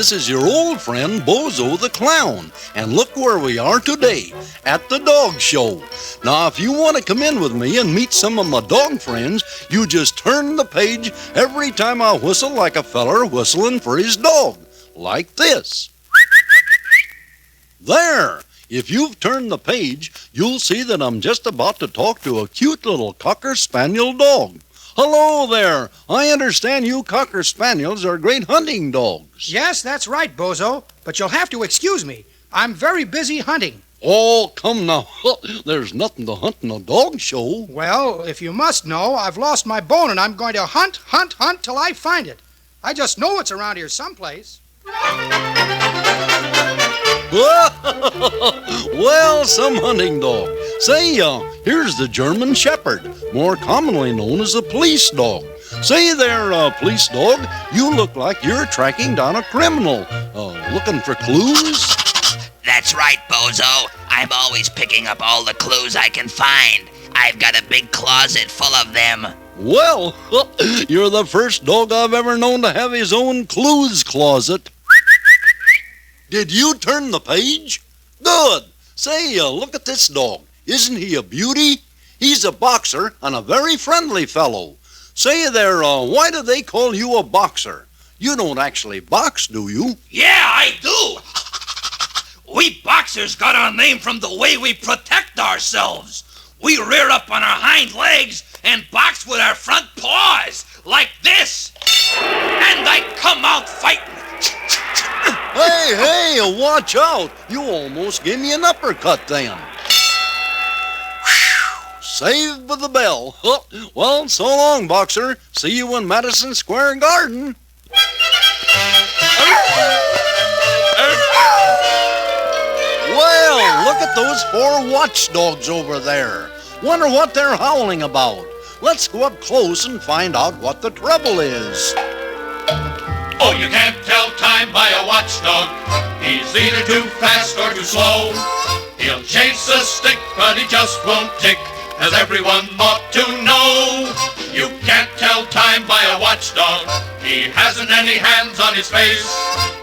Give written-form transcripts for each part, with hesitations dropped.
This is your old friend BOZO the Clown, and look where we are today, at the dog show. Now, if you want to come in with me and meet some of my dog friends, you just turn the page every time I whistle like a feller whistling for his dog, like this. There! If you've turned the page, you'll see that I'm just about to talk to a cute little Cocker Spaniel dog. Hello there! I understand you Cocker Spaniels are great hunting dogs. Yes, that's right, Bozo. But you'll have to excuse me. I'm very busy hunting. Oh, come now. There's nothing to hunt in a dog show. Well, if you must know, I've lost my bone and I'm going to hunt till I find it. I just know it's around here someplace. Well, some hunting dog. Say, here's the German Shepherd, more commonly known as a police dog. Say there, police dog, you look like you're tracking down a criminal. Looking for clues? That's right, Bozo. I'm always picking up all the clues I can find. I've got a big closet full of them. Well, you're the first dog I've ever known to have his own clues closet. Did you turn the page? Good. Say, look at this dog. Isn't he a beauty? He's a boxer and a very friendly fellow. Say there, why do they call you a boxer? You don't actually box, do you? Yeah, I do. We boxers got our name from the way we protect ourselves. We rear up on our hind legs and box with our front paws, like this. And I come out fighting. Hey, watch out. You almost gave me an uppercut then. Saved by the bell. Well, so long, boxer. See you in Madison Square Garden. Well, look at those 4 watchdogs over there. Wonder what they're howling about. Let's go up close and find out what the trouble is. Oh, you can't tell time by a watchdog. He's either too fast or too slow. He'll chase a stick, but he just won't tick, as everyone ought to know. You can't tell time by a watchdog. He hasn't any hands on his face.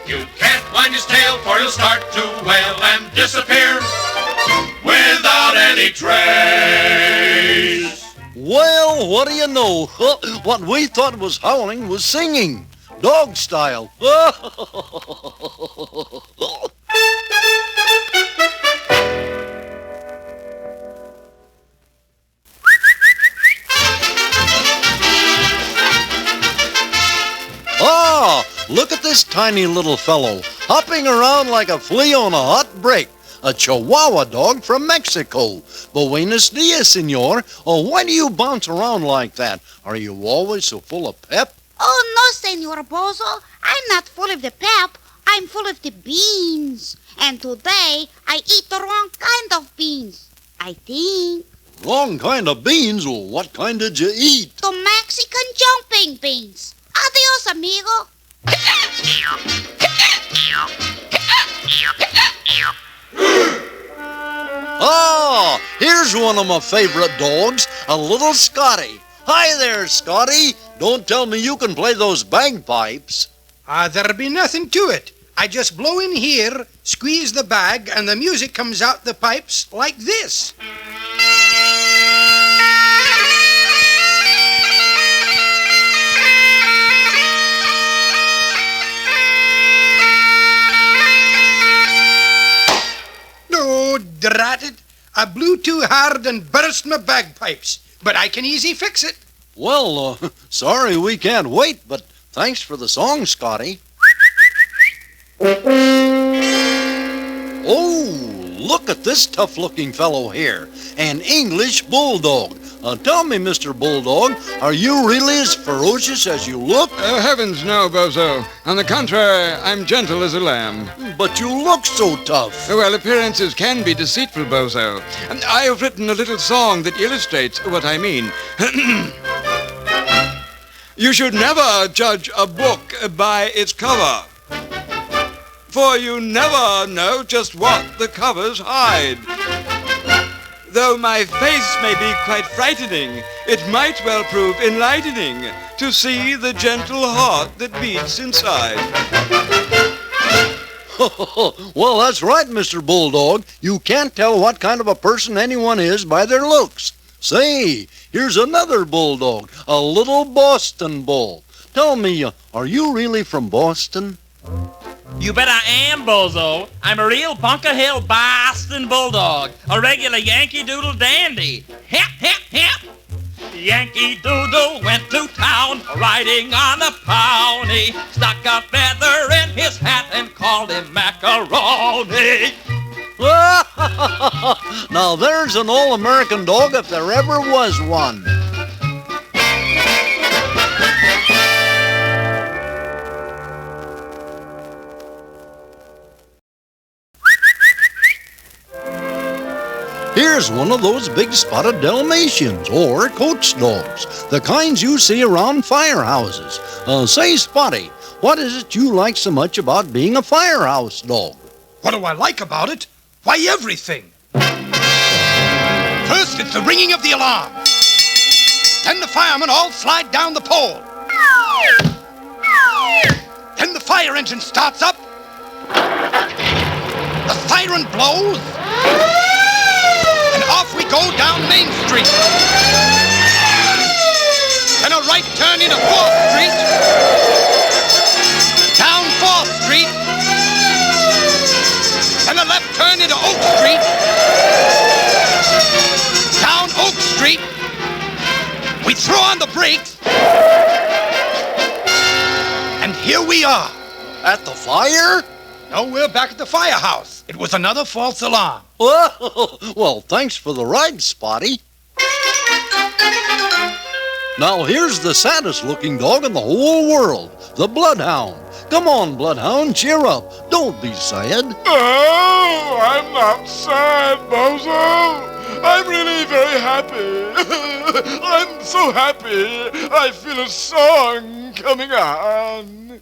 You can't wind his tail, for he'll start to wail and disappear without any trace. Well, what do you know? What we thought was howling was singing. Dog style. Look at this tiny little fellow, hopping around like a flea on a hot brick. A Chihuahua dog from Mexico. Buenos dias, senor. Oh, why do you bounce around like that? Are you always so full of pep? Oh, no, Senor Bozo. I'm not full of the pep. I'm full of the beans. And today, I eat the wrong kind of beans. I think. Wrong kind of beans? Well, what kind did you eat? The Mexican jumping beans. Adios, amigo. Here's one of my favorite dogs, a little Scotty. Hi there, Scotty. Don't tell me you can play those bagpipes. There'll be nothing to it. I just blow in here, squeeze the bag, and the music comes out the pipes like this. Oh, drat it. I blew too hard and burst my bagpipes, but I can easy fix it. Well, sorry we can't wait, but thanks for the song, Scotty. Oh, look at this tough-looking fellow here, an English bulldog. Tell me, Mr. Bulldog, are you really as ferocious as you look? Heavens, no, Bozo. On the contrary, I'm gentle as a lamb. But you look so tough. Well, appearances can be deceitful, Bozo. I have written a little song that illustrates what I mean. You should never judge a book by its cover, for you never know just what the covers hide. Though my face may be quite frightening, it might well prove enlightening to see the gentle heart that beats inside. Well, that's right, Mr. Bulldog. You can't tell what kind of a person anyone is by their looks. Say, here's another bulldog, a little Boston bull. Tell me, are you really from Boston? You bet I am, Bozo. I'm a real Bunker Hill Boston Bulldog, a regular Yankee Doodle dandy. Hip, hip, hip. Yankee Doodle went to town riding on a pony, stuck a feather in his hat and called him macaroni. Now there's an all-American dog if there ever was one. Here's one of those big spotted Dalmatians, or coach dogs, the kinds you see around firehouses. Say, Spotty, what is it you like so much about being a firehouse dog? What do I like about it? Why, everything. First, it's the ringing of the alarm. Then the firemen all slide down the pole. Then the fire engine starts up. The siren blows. And off we go down Main Street. Then a right turn into 4th Street. Down 4th Street. Then a left turn into Oak Street. Down Oak Street. We throw on the brakes. And here we are. At the fire? No, we're back at the firehouse. It was another false alarm. Well, thanks for the ride, Spotty. Now here's the saddest looking dog in the whole world, the Bloodhound. Come on, Bloodhound, cheer up. Don't be sad. Oh, I'm not sad, Bozo. I'm really very happy. I'm so happy. I feel a song coming on.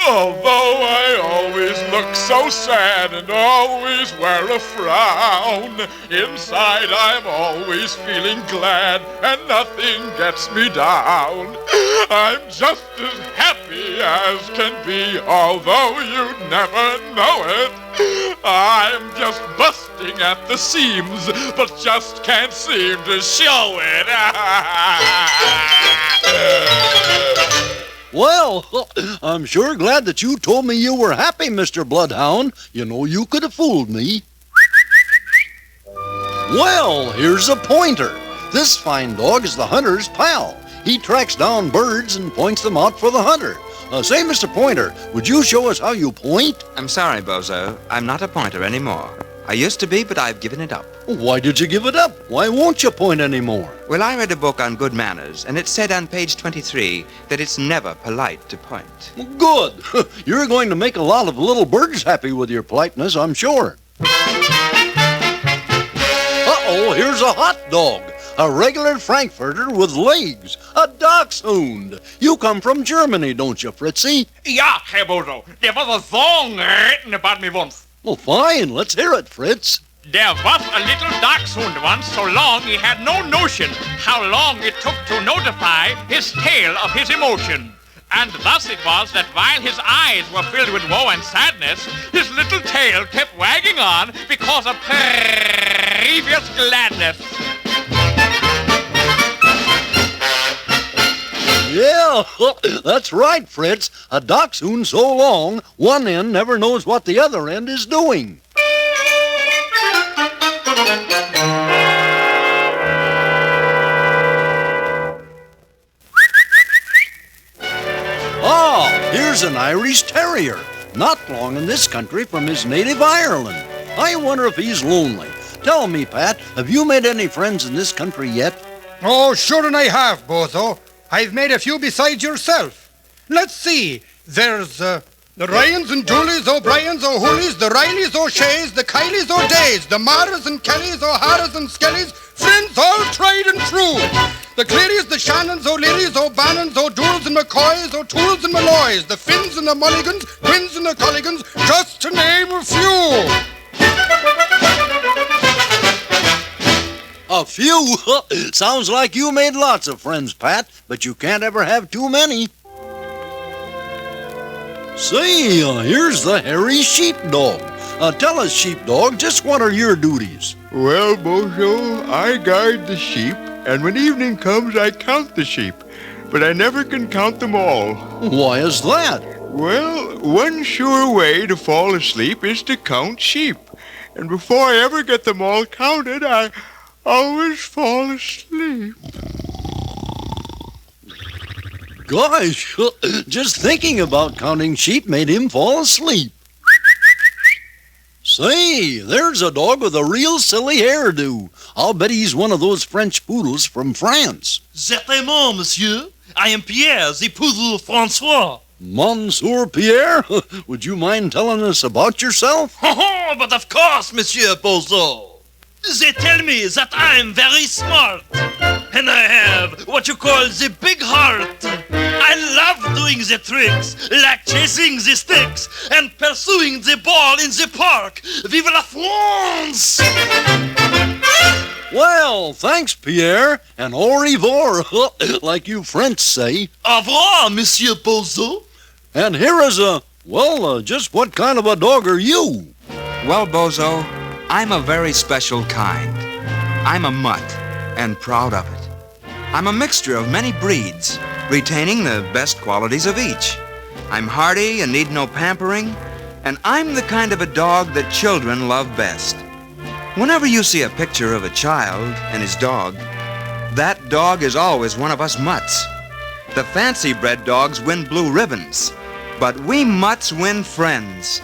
Although I always look so sad and always wear a frown, inside I'm always feeling glad and nothing gets me down. I'm just as happy as can be, although you'd never know it. I'm just busting at the seams, but just can't seem to show it. Well, I'm sure glad that you told me you were happy, Mr. Bloodhound. You know, you could have fooled me. Well, here's a pointer. This fine dog is the hunter's pal. He tracks down birds and points them out for the hunter. Say, Mr. Pointer, would you show us how you point? I'm sorry, Bozo. I'm not a pointer anymore. I used to be, but I've given it up. Why did you give it up? Why won't you point anymore? Well, I read a book on good manners, and it said on page 23 that it's never polite to point. Good. You're going to make a lot of little birds happy with your politeness, I'm sure. Uh-oh, here's a hot dog. A regular Frankfurter with legs. A dachshund. You come from Germany, don't you, Fritzy? Ja, Herr Bozo. There was a song written about me once. Well, fine. Let's hear it, Fritz. There was a little dachshund once so long he had no notion how long it took to notify his tail of his emotion. And thus it was that while his eyes were filled with woe and sadness, his little tail kept wagging on because of previous gladness. Yeah, that's right, Fritz. A dachshund so long, one end never knows what the other end is doing. Here's an Irish Terrier, not long in this country from his native Ireland. I wonder if he's lonely. Tell me, Pat, have you made any friends in this country yet? Oh, sure and I have, Bozo. I've made a few besides yourself. Let's see. There's the Ryans and Julies, O'Briens, O'Hoolies, the Rileys, O'Sheas, the Kylies, O'Days, the Maras and Kellys, O'Haras and Skellies, friends all tried and true. The Clearys, the Shannons, O'Learys, O'Bannons, O'Dools and McCoys, O'Tools and Malloys, the Finns and the Mulligans, Quins and the Culligans, just to name a few. A few? Sounds like you made lots of friends, Pat, but you can't ever have too many. Say, here's the hairy sheepdog. Tell us, sheepdog, just what are your duties? Well, Bozo, I guard the sheep, and when evening comes, I count the sheep. But I never can count them all. Why is that? Well, one sure way to fall asleep is to count sheep. And before I ever get them all counted, I always fall asleep. Gosh, just thinking about counting sheep made him fall asleep. Say, there's a dog with a real silly hairdo. I'll bet he's one of those French poodles from France. Certainement, monsieur. I am Pierre, the poodle Francois. Monsieur Pierre, would you mind telling us about yourself? Oh, but of course, Monsieur Bozo. They tell me that I'm very smart. And I have what you call the big heart. I love doing the tricks, like chasing the sticks and pursuing the ball in the park. Vive la France! Well, thanks, Pierre, and au revoir, like you French say. Au revoir, Monsieur Bozo. And here is just what kind of a dog are you? Well, Bozo, I'm a very special kind. I'm a mutt, and proud of it. I'm a mixture of many breeds, retaining the best qualities of each. I'm hardy and need no pampering, and I'm the kind of a dog that children love best. Whenever you see a picture of a child and his dog, that dog is always one of us mutts. The fancy-bred dogs win blue ribbons, but we mutts win friends.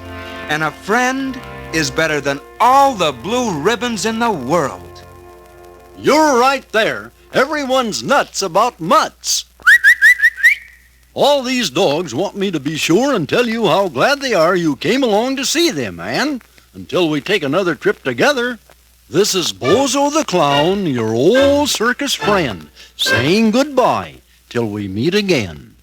And a friend is better than all the blue ribbons in the world. You're right there. Everyone's nuts about mutts. All these dogs want me to be sure and tell you how glad they are you came along to see them, and until we take another trip together, this is Bozo the Clown, your old circus friend, saying goodbye till we meet again.